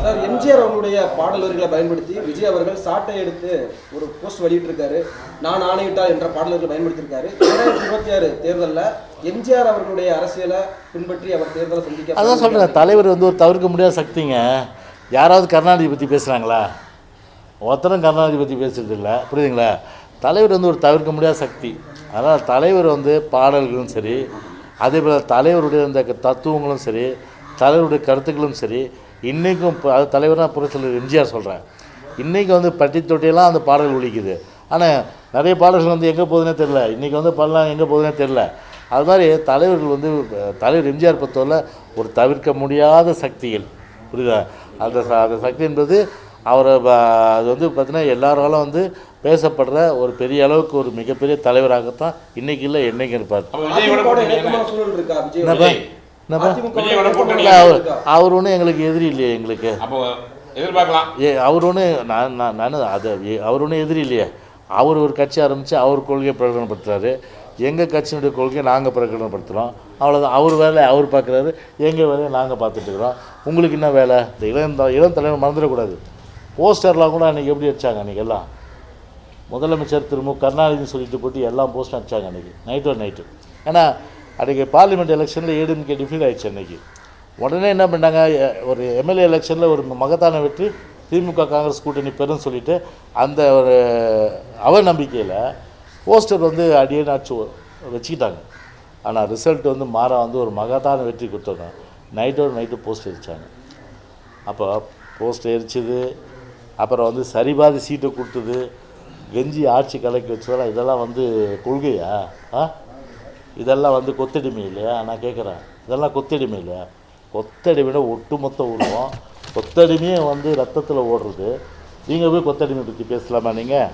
Sir MGR அவர்களுடைய பாடல் வரிகளை பயன்படுத்தி விஜய் அவர்கள் சாட்டை எடுத்து ஒரு போஸ்ட் வெளியிட்டிருக்காரு. நான் ஆணையிட்டால் என்ற பாடல் வரிகளை பயன்படுத்தியிருக்காரு. 2026 தேர்தலில் எம்ஜிஆர் அவர்களுடைய அரசியலை பின்பற்றி அவர் தேர்தலை சந்திக்க. அதான் சொல்கிறேன், தலைவர் வந்து ஒரு தவிர்க்க முடியாத சக்திங்க. யாராவது கருணாநிதி பற்றி பேசுகிறாங்களா? ஒருத்தரும் கருணாநிதி பற்றி பேசுறது இல்லை, புரியுதுங்களா? தலைவர் வந்து ஒரு தவிர்க்க முடியாத சக்தி. அதனால் தலைவர் வந்து பாடல்களும் சரி, அதே போல் தலைவருடைய இந்த தத்துவங்களும் சரி, தலைவருடைய கருத்துக்களும் சரி, இன்றைக்கும் அது தலைவராக புரட்சியாளர் எம்ஜிஆர் சொல்கிறேன், இன்றைக்கி வந்து பட்டி தொட்டியெல்லாம் அந்த பாடல்கள் ஒழிக்குது. ஆனால் நிறைய பாடல்கள் வந்து எங்கே போகுதுன்னே தெரில, இன்றைக்கி வந்து பாடலாம் எங்கே போகுதுன்னே தெரில. அது மாதிரி தலைவர்கள் வந்து தலைவர் எம்ஜிஆர் பொறுத்தவரை ஒரு தவிர்க்க முடியாத சக்திகள், புரியுதா? அந்த சக்தி என்பது அவரை அது வந்து பார்த்திங்கன்னா எல்லாராலும் வந்து பேசப்படுற ஒரு பெரிய அளவுக்கு ஒரு மிகப்பெரிய தலைவராகத்தான் இன்றைக்கி இல்லை என்றைக்கு இருப்பார். அவர் ஒன்றும் எங்களுக்கு எதிரி இல்லையே, எங்களுக்கு அவர் ஒன்றும் நான் அதை அவர் ஒன்றும் எதிரி இல்லையே. அவர் ஒரு கட்சி ஆரம்பித்து அவர் கொள்கையை பிரகடனப்படுத்துகிறாரு, எங்கள் கட்சியினுடைய கொள்கையை நாங்கள் பிரகடனப்படுத்துகிறோம், அவ்வளோதான். அவர் வேலை அவர் பார்க்குறாரு, எங்கள் வேலையை நாங்கள் பார்த்துட்டுருக்குறோம். உங்களுக்கு என்ன வேலை? இந்த இளம் தலைவர் மறந்துடக்கூடாது. போஸ்டர்லாம் கூட அன்றைக்கி எப்படி வச்சாங்க? அன்றைக்கி எல்லாம் முதலமைச்சர் திரு மு கருணாநிதினு சொல்லிட்டு போட்டு எல்லாம் போஸ்டர் வச்சாங்க அன்றைக்கி நைட்டு. ஏன்னா அன்றைக்கி பார்லிமெண்ட் எலெக்ஷனில் ஏடிஎம்கே டிஃபீட் ஆகிடுச்சு. அன்றைக்கி உடனே என்ன பண்ணாங்க, ஒரு எம்எல்ஏ எலெக்ஷனில் ஒரு மகத்தான வெற்றி திமுக காங்கிரஸ் கூட்டணி பெருன்னு சொல்லிவிட்டு அந்த ஒரு அவநம்பிக்கையில் போஸ்டர் வந்து அடியே நாச்சு வச்சுக்கிட்டாங்க. ஆனால் ரிசல்ட் வந்து மாறா வந்து ஒரு மகத்தான வெற்றி கொடுத்தாங்க. நைட்டு போஸ்ட் எரிச்சாங்க. அப்போ போஸ்ட் எரிச்சது, அப்புறம் வந்து சரிபாதி சீட்டை கொடுத்தது, கெஞ்சி ஆட்சி கலைக்கு வச்சதெல்லாம் இதெல்லாம் வந்து கொள்கையா? இதெல்லாம் வந்து கொத்தடிமை இல்லையா? நான் கேட்குறேன், இதெல்லாம் கொத்தடிமை இல்லையா? கொத்தடிமையோட ஒட்டுமொத்த உருவம், கொத்தடிமையே வந்து ரத்தத்தில் ஓடுறது. நீங்கள் போய் கொத்தடிமை பற்றி பேசலாமா? நீங்கள்